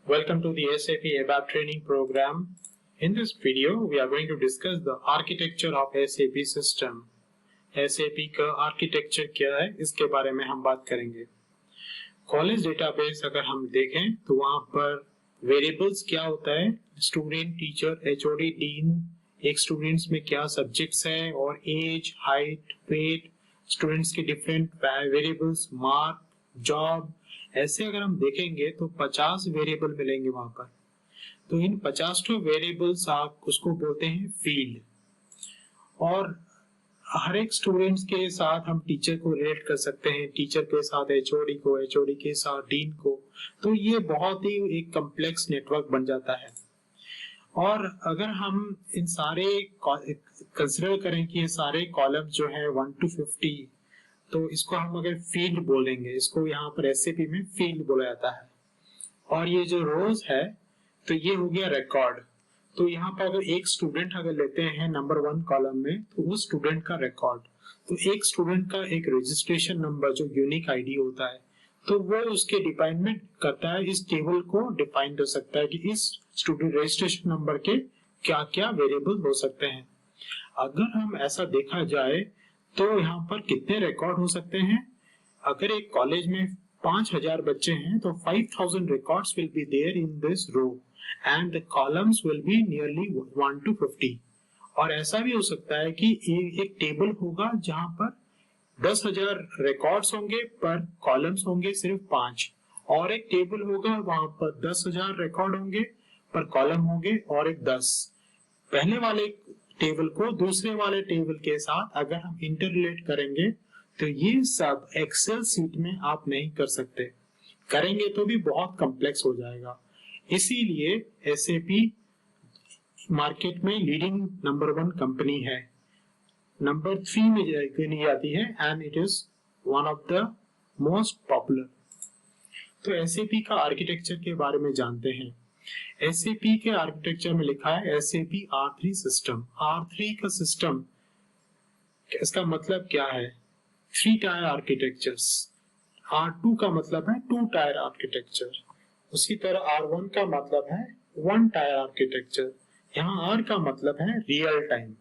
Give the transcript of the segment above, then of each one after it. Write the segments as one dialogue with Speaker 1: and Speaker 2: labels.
Speaker 1: Welcome to the SAP ABAP training program. In this video, we are going to discuss the architecture of SAP system. SAP का architecture क्या है, इसके बारे में हम बात करेंगे. कॉलेज डेटाबेस अगर हम देखें तो वहाँ पर वेरिएबल्स क्या होता है, स्टूडेंट, टीचर, एचओडी, डीन, एक स्टूडेंट्स में क्या सब्जेक्ट्स हैं और एज, हाइट, वेट, स्टूडेंट्स के डिफरेंट वेरिएबल्स, मार्क, जॉब, ऐसे अगर हम देखेंगे तो 50 वेरिएबल मिलेंगे वहां पर. तो इन 50 वेरिएबल्स आप उसको बोलते हैं फील्ड. और हर एक स्टूडेंट्स के साथ हम टीचर को रिलेट कर सकते हैं, टीचर के साथ एचओडी को, एचओडी के साथ डीन को. तो ये बहुत ही एक कॉम्प्लेक्स नेटवर्क बन जाता है. और अगर हम इन सारे कंसिडर करें कि ये सारे कॉलम जो है 1 to 50, तो इसको हम अगर फील्ड बोलेंगे, इसको यहाँ पर एसएपी में फील्ड बोला जाता है. और ये जो रोज है तो ये हो गया रिकॉर्ड. तो यहाँ पर अगर एक स्टूडेंट अगर लेते हैं नंबर 1 कॉलम में, तो वो स्टूडेंट का रिकॉर्ड. तो एक स्टूडेंट का एक रजिस्ट्रेशन नंबर जो यूनिक आईडी होता है, तो वो उसके डिपेंडेंट करता है, इस टेबल को डिफाइन कर सकता है कि इस स्टूडेंट रजिस्ट्रेशन नंबर के क्या क्या वेरिएबल हो सकते हैं. अगर हम ऐसा देखा जाए तो यहाँ पर कितने रिकॉर्ड हो सकते हैं. अगर एक कॉलेज में 5000 बच्चे हैं तो 5000 records will be there in this row and the columns will be nearly 1 to 50. और ऐसा भी हो सकता है कि एक टेबल होगा जहां पर 10,000 रिकॉर्ड्स होंगे पर कॉलम्स होंगे सिर्फ 5, और एक टेबल होगा वहां पर 10,000 रिकॉर्ड होंगे पर कॉलम होंगे और एक 10. पहले वाले टेबल को दूसरे वाले टेबल के साथ अगर हम इंटररिलेट करेंगे तो ये सब एक्सेल सीट में आप नहीं कर सकते. करेंगे तो भी बहुत कॉम्प्लेक्स हो जाएगा. इसीलिए एसएपी मार्केट में लीडिंग नंबर 1 कंपनी है. नंबर 3 में नहीं आती है and it is one of the most popular. तो एसएपी का आर्किटेक्चर के बारे में जानते हैं. एसएपी के आर्किटेक्चर में लिखा है एसएपी R3 सिस्टम. R3 का सिस्टम, इसका मतलब क्या है? 3 टायर आर्किटेक्चर्स. R2 का मतलब है 2 टायर आर्किटेक्चर. उसी तरह R1 का मतलब है 1 टायर आर्किटेक्चर. यहाँ R का मतलब है रियल टाइम,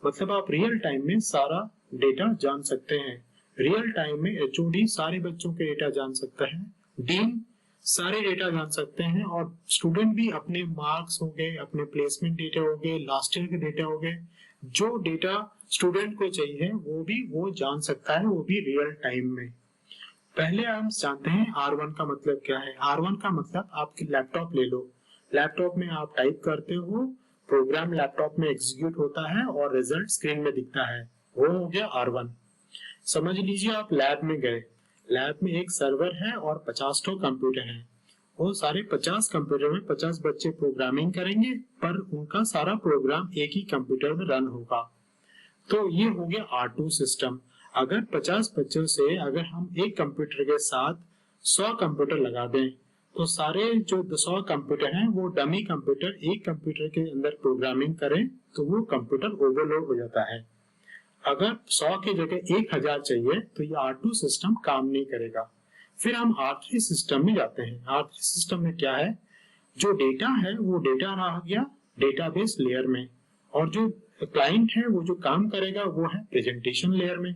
Speaker 1: मतलब आप रियल टाइम में सारा डेटा जान सकते हैं. रियल टाइम में एचओडी सारे बच्चों के डेटा जान सकता है, डीन सारे डेटा जान सकते हैं, और स्टूडेंट भी अपने मार्क्स हो गए, अपने प्लेसमेंट डेटा हो गए, लास्ट ईयर के डेटा हो गए, जो डेटा स्टूडेंट को चाहिए वो जान सकता है, वो भी रियल टाइम में. पहले हम जानते हैं R1 का मतलब क्या है. R1 का मतलब आपके लैपटॉप ले लो. लैपटॉप में आप टाइप करते हो, प्रोग्राम लैपटॉप में एग्जीक्यूट होता है और रिजल्ट स्क्रीन में दिखता है, वो हो गया R1. समझ लीजिए आप लैब में गए, लैब में एक सर्वर है और 50 कंप्यूटर हैं. वो सारे 50 कंप्यूटर में 50 बच्चे प्रोग्रामिंग करेंगे, पर उनका सारा प्रोग्राम एक ही कंप्यूटर में रन होगा. तो ये हो गया R2 सिस्टम. अगर 50 बच्चों से अगर हम एक कंप्यूटर के साथ 100 कंप्यूटर लगा दें, तो सारे जो 100 कंप्यूटर हैं वो डमी कंप्यूटर एक कंप्यूटर के अंदर प्रोग्रामिंग करें तो वो कंप्यूटर ओवरलोड हो जाता है. अगर 100 की जगह 1000 चाहिए तो ये R2 सिस्टम काम नहीं करेगा. फिर हम R3 सिस्टम में जाते हैं. R3 सिस्टम में क्या है? जो डेटा है वो डेटा रह गया डेटाबेस लेयर में, और जो क्लाइंट है वो जो काम करेगा वो है प्रेजेंटेशन लेयर में.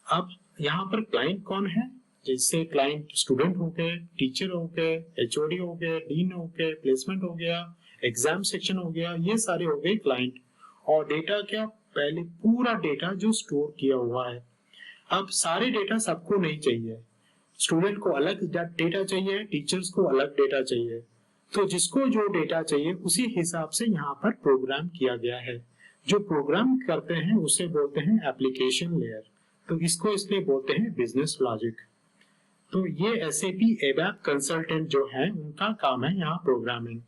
Speaker 1: अब यहाँ पर क्लाइंट कौन है? जैसे क्लाइंट स्टूडेंट हो गए, टीचर हो गए, एचओडी हो गए, डीन हो गए, प्लेसमेंट हो गया, एग्जाम सेक्शन हो गया, ये सारे हो गए क्लाइंट. और डेटा क्या? पहले पूरा डेटा जो स्टोर किया हुआ है. अब सारे डेटा सबको नहीं चाहिए, स्टूडेंट को अलग डेटा चाहिए, टीचर्स को अलग डेटा चाहिए. तो जिसको जो डेटा चाहिए उसी हिसाब से यहाँ पर प्रोग्राम किया गया है. जो प्रोग्राम करते हैं उसे बोलते हैं एप्लीकेशन लेयर. तो इसको इसलिए बोलते हैं बिजनेस लॉजिक. तो ये एसएपी एबैप कंसल्टेंट जो है उनका काम है यहाँ प्रोग्रामिंग.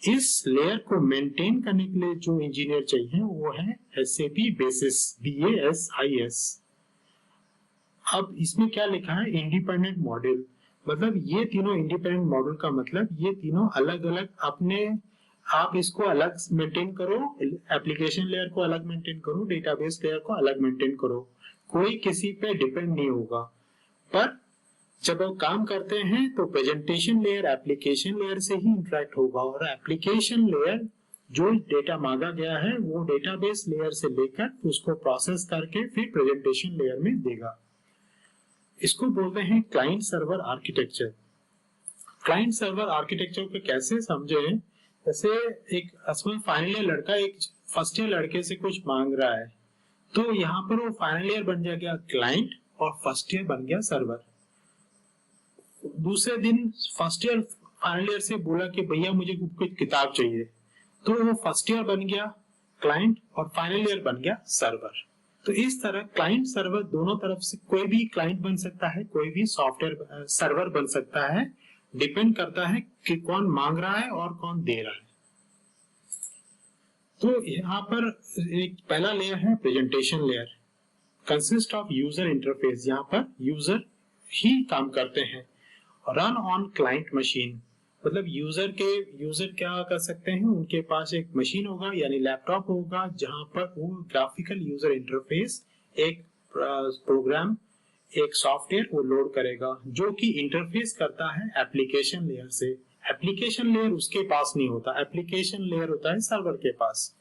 Speaker 1: इस लेयर को मेंटेन करने के लिए जो इंजीनियर चाहिए वो है एसएपी बेसिस, BASIS. अब इसमें क्या लिखा है? Independent module. मतलब ये तीनों इंडिपेंडेंट मॉड्यूल का मतलब ये तीनों अलग अलग अपने आप इसको अलग मेंटेन करो, एप्लीकेशन लेयर को अलग मेंटेन करो, डेटाबेस लेयर को अलग मेंटेन करो. कोई किसी पे डिपेंड नहीं होगा, पर जब वो काम करते हैं तो प्रेजेंटेशन लेयर एप्लीकेशन लेयर से ही इंटरेक्ट होगा और एप्लीकेशन लेयर जो डेटा मांगा गया है वो डेटाबेस लेयर से लेकर उसको प्रोसेस करके फिर प्रेजेंटेशन लेयर में देगा। इसको बोलते हैं client server architecture. Client server architecture को कैसे समझे, जैसे एक फाइनल ईयर लड़का एक फर्स्ट ईयर लड़के से कुछ मांग रहा है, तो यहाँ पर वो फाइनल ईयर बन जाएगा क्लाइंट और फर्स्ट ईयर बन गया सर्वर। दूसरे दिन फर्स्ट ईयर फाइनल ईयर से बोला कि भैया मुझे कुछ किताब चाहिए, तो वो फर्स्ट ईयर बन गया क्लाइंट और फाइनल ईयर बन गया सर्वर। तो इस तरह क्लाइंट सर्वर दोनों तरफ से कोई भी क्लाइंट बन सकता है, कोई भी सॉफ्टवेयर सर्वर बन सकता है, डिपेंड करता है कि कौन मांग रहा है और कौन दे रहा है। तो यहाँ पर एक पहला लेयर है presentation layer, consist of user interface. यहाँ पर यूजर ही काम करते हैं। रन ऑन क्लाइंट मशीन, मतलब यूजर क्या कर सकते हैं, उनके पास एक मशीन होगा यानी लैपटॉप होगा जहां पर वो ग्राफिकल यूजर इंटरफेस एक प्रोग्राम एक सॉफ्टवेयर वो लोड करेगा जो कि इंटरफेस करता है एप्लीकेशन लेयर से। एप्लीकेशन लेयर उसके पास नहीं होता, एप्लीकेशन लेयर होता है सर्वर के पास।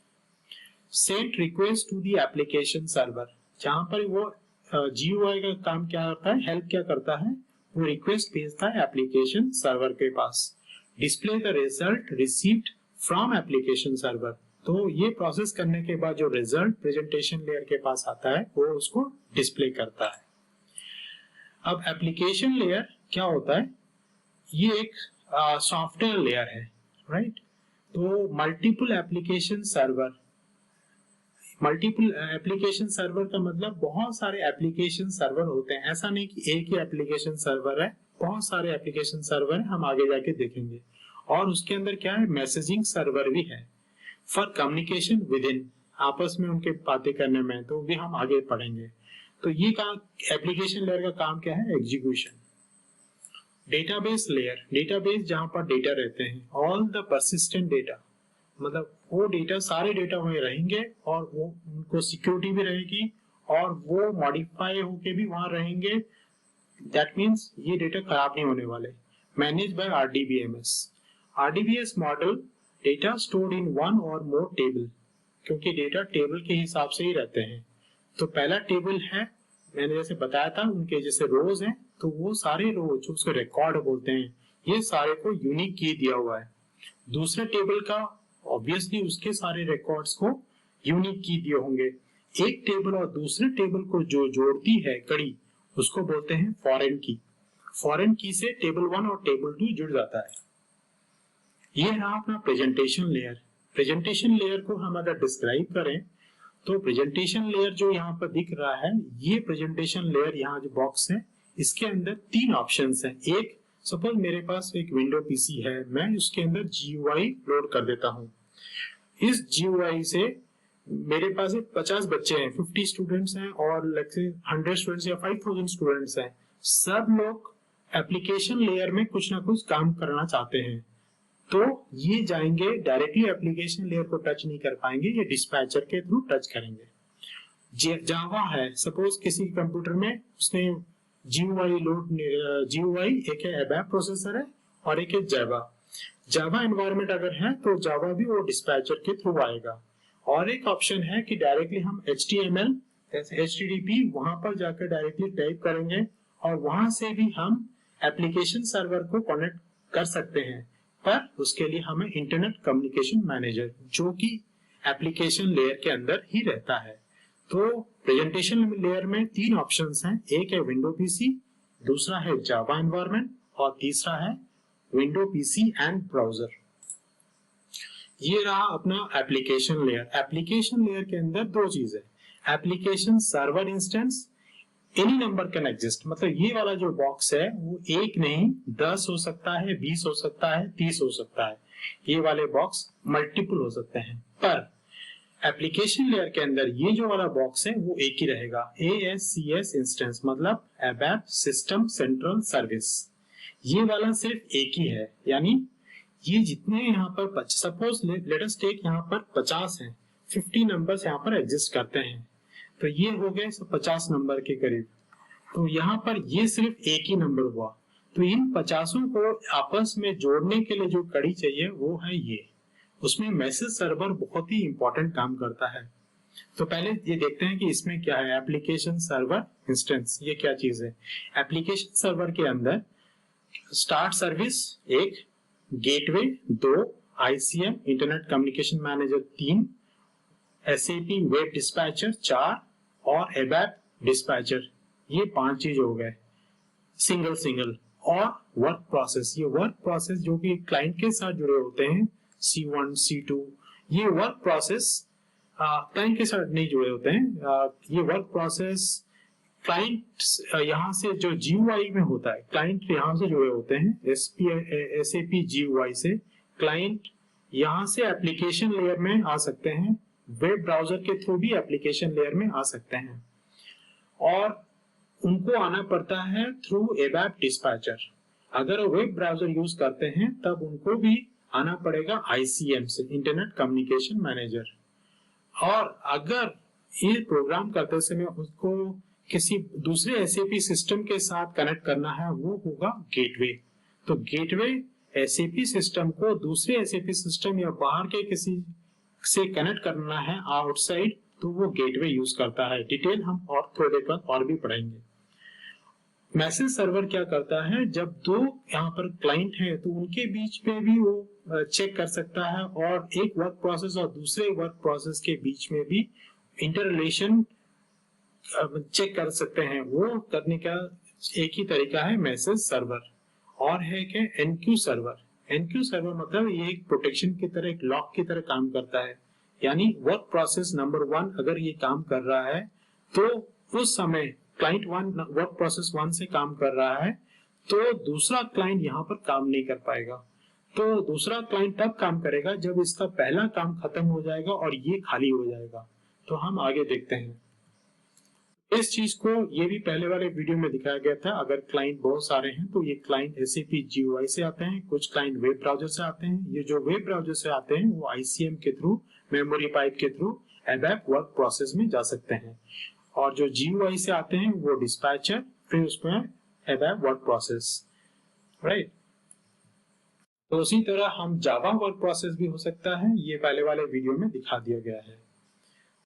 Speaker 1: Send request to the application server, जहां पर वो GUI का काम क्या करता है, हेल्प क्या करता है, वो रिक्वेस्ट भेजता है एप्लीकेशन सर्वर के पास। Display the result received from application server, तो ये प्रोसेस करने के बाद जो रिजल्ट प्रेजेंटेशन लेयर के पास आता है वो उसको डिस्प्ले करता है। अब एप्लीकेशन लेयर क्या होता है, ये एक सॉफ्टवेयर लेयर है, राइट। तो मल्टीपल एप्लीकेशन सर्वर का मतलब बहुत सारे एप्लीकेशन सर्वर होते हैं। ऐसा नहीं कि एक ही एप्लीकेशन सर्वर है, बहुत सारे एप्लीकेशन सर्वर है, हम आगे जाके देखेंगे। और उसके अंदर क्या है, मैसेजिंग सर्वर भी है फॉर कम्युनिकेशन विद इन, आपस में उनके बातें करने में, तो भी हम आगे पढ़ेंगे। तो ये एप्लीकेशन लेयर का काम क्या है, एग्जीक्यूशन। डेटाबेस लेयर, डेटाबेस जहां पर डेटा रहते हैं, ऑल द परसिस्टेंट डेटा, मतलब वो डेटा सारे डेटा वहीं रहेंगे और वो उनको सिक्योरिटी भी रहेगी और वो मॉडिफाई होके भी वहां रहेंगे। दैट मींस ये डेटा खराब नहीं होने वाले। Manage by RDBMS model, data stored in one और मोर टेबल, क्योंकि डेटा टेबल के हिसाब से ही रहते हैं। तो पहला टेबल है, मैंने जैसे बताया था उनके जैसे रोज हैं, तो वो सारे रोज जो उसको रिकॉर्ड बोलते हैं, ये सारे को यूनिक की दिया हुआ है। दूसरे टेबल का ऑब्वियसली उसके सारे रिकॉर्ड्स को यूनिक की दिए होंगे। एक टेबल और दूसरे टेबल को जो जोड़ती है कड़ी, उसको बोलते हैं फॉरेन की। फॉरेन की से टेबल 1 और टेबल 2 जुड़ जाता है। ये रहा अपना प्रेजेंटेशन लेयर। प्रेजेंटेशन लेयर को हम अगर डिस्क्राइब करें तो प्रेजेंटेशन लेयर जो यहाँ पर दिख रहा है, ये प्रेजेंटेशन लेयर यहाँ जो बॉक्स है, इसके अंदर 3 ऑप्शंस हैं। एक, सपोज मेरे पास एक विंडो पीसी है, मैं उसके अंदर GUI लोड कर देता हूँ। इस GUI से मेरे पास 50 बच्चे हैं, 50 स्टूडेंट्स हैं और 100 स्टूडेंट्स या 5000 स्टूडेंट्स हैं। सब लोग एप्लीकेशन लेयर में कुछ ना कुछ काम करना चाहते हैं, तो ये जाएंगे डायरेक्टली एप्लीकेशन लेयर को टच नहीं कर पाएंगे, ये डिस्पैचर के थ्रू टच करेंगे। जावा है, सपोज किसी कंप्यूटर में उसने GUI एक है ABAP प्रोसेसर है और एक है जावा एनवायरनमेंट अगर है तो जावा भी वो डिस्पैचर के थ्रू आएगा। और एक ऑप्शन है कि डायरेक्टली हम HTML जैसे HTTP वहां पर जाकर डायरेक्टली टाइप करेंगे और वहां से भी हम एप्लीकेशन सर्वर को कनेक्ट कर सकते हैं, पर उसके लिए हमें इंटरनेट कम्युनिकेशन मैनेजर जो कि एप्लीकेशन लेयर के अंदर ही रहता है। तो प्रेजेंटेशन लेयर में 3 ऑप्शंस हैं, एक है विंडो पीसी, दूसरा है जावा एनवायरनमेंट और तीसरा है विंडो पीसी एंड ब्राउजर। ये रहा अपना एप्लीकेशन लेयर। एप्लीकेशन लेयर के अंदर 2 चीजें, application server instance, any number can exist, मतलब ये वाला जो बॉक्स है वो एक नहीं 10 हो सकता है, 20 हो सकता है, 30 हो सकता है, ये वाले बॉक्स मल्टीपल हो सकते हैं। पर एप्लीकेशन लेयर के अंदर ये जो वाला बॉक्स है वो एक ही रहेगा, ASCS इंस्टेंस, मतलब ABAP सिस्टम सेंट्रल सर्विस। ये वाला सिर्फ एक ही है, यानी ये जितने यहाँ पर सपोज लेट अस टेक यहाँ पर 50 हैं, 50 नंबर्स यहाँ पर एग्जिस्ट करते हैं, तो ये हो गए 50 नंबर के करीब। तो यहाँ पर ये सिर्फ एक ही नंबर हुआ, तो इन 50 को आपस में जोड़ने के लिए जो कड़ी चाहिए वो है ये। उसमें मैसेज सर्वर बहुत ही इंपॉर्टेंट काम करता है। तो पहले ये देखते हैं कि इसमें क्या है। एप्लीकेशन सर्वर इंस्टेंस, ये क्या चीज है। एप्लीकेशन सर्वर के अंदर start service 1, gateway 2, ICM internet communication manager 3, SAP web dispatcher 4 और एबैप डिस्पैचर, ये 5 चीज हो गए सिंगल। और वर्क प्रोसेस, ये वर्क प्रोसेस जो कि क्लाइंट के साथ जुड़े होते हैं C1 C2, ये वर्क प्रोसेस क्लाइंट के साथ नहीं जुड़े होते हैं। ये वर्क प्रोसेस क्लाइंट यहाँ से जो GUI में होता है, क्लाइंट यहाँ से जुड़े होते हैं SAP GUI से। क्लाइंट यहाँ से एप्लीकेशन लेयर में आ सकते हैं, वेब ब्राउजर के थ्रू भी एप्लीकेशन लेयर में आ सकते हैं, और उनको आना पड़ता है थ्रू एबैप डिस्पैचर। अगर वेब ब्राउजर यूज करते हैं तब उनको भी आना पड़ेगा ICM से, इंटरनेट कम्युनिकेशन मैनेजर। और अगर ये प्रोग्राम करते समय उसको किसी दूसरे SAP सिस्टम के साथ कनेक्ट करना है, वो होगा गेटवे। तो गेटवे SAP सिस्टम को दूसरे SAP सिस्टम या बाहर के किसी से कनेक्ट करना है आउटसाइड, तो वो गेटवे यूज करता है। डिटेल हम और थोड़ी देर बाद और भी पढ़ेंगे। मैसेज सर्वर क्या करता है, जब दो यहाँ पर क्लाइंट है तो उनके बीच में भी वो चेक कर सकता है, और एक वर्क प्रोसेस और दूसरे वर्क प्रोसेस के बीच में भी इंटर रिलेशन चेक कर सकते हैं। वो करने का एक ही तरीका है मैसेज सर्वर। और है क्या, NQ सर्वर। NQ सर्वर मतलब ये एक प्रोटेक्शन की तरह, एक लॉक की तरह काम करता है। यानी वर्क प्रोसेस नंबर 1 अगर ये काम कर रहा है तो उस समय क्लाइंट 1 वर्क प्रोसेस 1 से काम कर रहा है, तो दूसरा क्लाइंट यहाँ पर काम नहीं कर पाएगा। तो दूसरा क्लाइंट तब काम करेगा जब इसका पहला काम खत्म हो जाएगा और ये खाली हो जाएगा। तो हम आगे देखते हैं इस चीज को। ये भी पहले वाले वीडियो में दिखाया गया था। अगर क्लाइंट बहुत सारे हैं तो ये क्लाइंट SAP GUI से आते हैं, कुछ क्लाइंट वेब ब्राउजर से आते हैं। ये जो वेब ब्राउजर से आते हैं वो ICM के थ्रू, मेमोरी पाइप के थ्रू एबैप वर्क प्रोसेस में जा सकते हैं, और जो GUI से आते हैं वो डिस्पैचर, फिर उसमें एबैप वर्क प्रोसेस, राइट। तो उसी तरह हम जावा वर्क प्रोसेस भी हो सकता है, ये पहले वाले वीडियो में दिखा दिया गया है।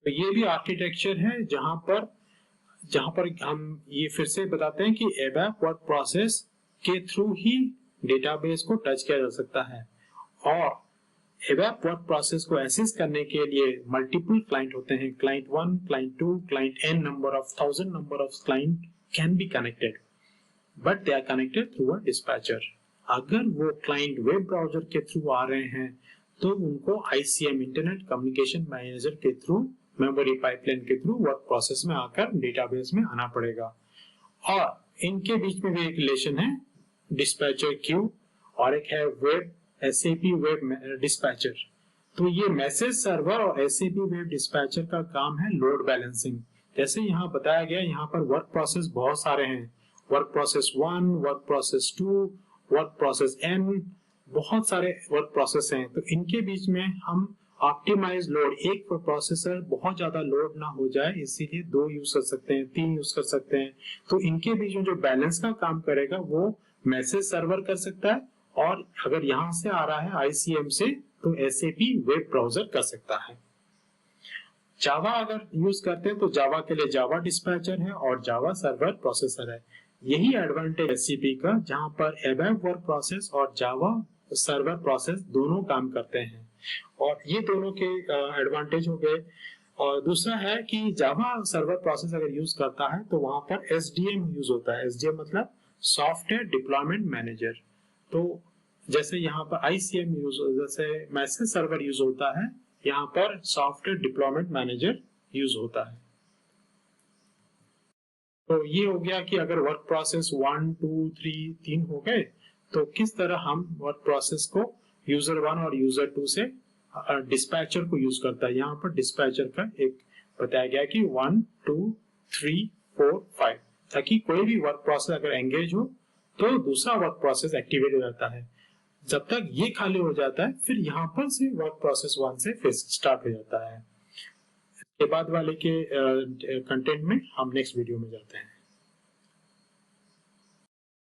Speaker 1: तो ये भी आर्किटेक्चर है जहां पर हम ये फिर से बताते हैं कि एबैप वर्क प्रोसेस के थ्रू ही डेटाबेस को टच किया जा सकता है, और एबैप वर्क प्रोसेस को एक्सेस करने के लिए मल्टीपल क्लाइंट होते हैं। Client 1, client 2, client n number of 1000 number of client can be connected, but they are connected through a dispatcher. अगर वो क्लाइंट वेब ब्राउजर के थ्रू आ रहे हैं तो उनको ICM इंटरनेट कम्युनिकेशन मैनेजर के थ्रू, मेमोरी पाइपलाइन के थ्रू वर्क प्रोसेस में आकर डेटाबेस में आना पड़ेगा। और इनके बीच में भी एक रिलेशन है डिस्पैचर क्यू, और एक है वेब SAP वेब डिस्पैचर। तो ये मैसेज सर्वर और SAP वेब डिस्पैचर का काम है लोड बैलेंसिंग। जैसे यहाँ बताया गया, यहाँ पर वर्क प्रोसेस बहुत सारे हैं, work process 1, work process 2, work process n, बहुत सारे वर्क प्रोसेस हैं। तो इनके बीच में हम ऑप्टिमाइज लोड, एक प्रोसेसर बहुत ज्यादा लोड ना हो जाए इसीलिए 2 यूज कर सकते हैं, 3 यूज कर सकते हैं। तो इनके बीच में जो बैलेंस का काम करेगा वो मैसेज सर्वर कर सकता है, और अगर यहां से आ रहा है ICM से तो SAP वेब ब्राउजर कर सकता है। जावा अगर यूज करते हैं तो जावा के लिए जावा डिस्पैचर है और जावा सर्वर प्रोसेसर है। यही एडवांटेज SAP का, जहां पर एबैप वर्क प्रोसेस और जावा सर्वर प्रोसेस दोनों काम करते हैं, और ये दोनों के एडवांटेज हो गए। और दूसरा है कि जावा सर्वर प्रोसेस अगर यूज करता है तो वहां पर SDM यूज होता है। SDM मतलब सॉफ्टवेयर डिप्लॉयमेंट मैनेजर। तो जैसे यहाँ पर ICM यूज, जैसे मैसेज सर्वर यूज होता है, यहाँ पर सॉफ्टवेयर डिप्लॉयमेंट मैनेजर यूज होता है। तो ये हो गया कि अगर वर्क प्रोसेस 1, 2, 3 हो गए तो किस तरह हम वर्क प्रोसेस को यूजर 1 और यूजर 2 से डिस्पैचर को यूज करता है। यहाँ पर डिस्पैचर का एक बताया गया कि 1, 2, 3, 4, 5, ताकि कोई भी वर्क प्रोसेस अगर एंगेज हो तो दूसरा वर्क प्रोसेस एक्टिवेट हो जाता है। जब तक ये खाली हो जाता है फिर यहाँ पर से वर्क प्रोसेस 1 से फिर स्टार्ट हो जाता है। इसके बाद वाले के कंटेंट में हम नेक्स्ट वीडियो में जाते हैं।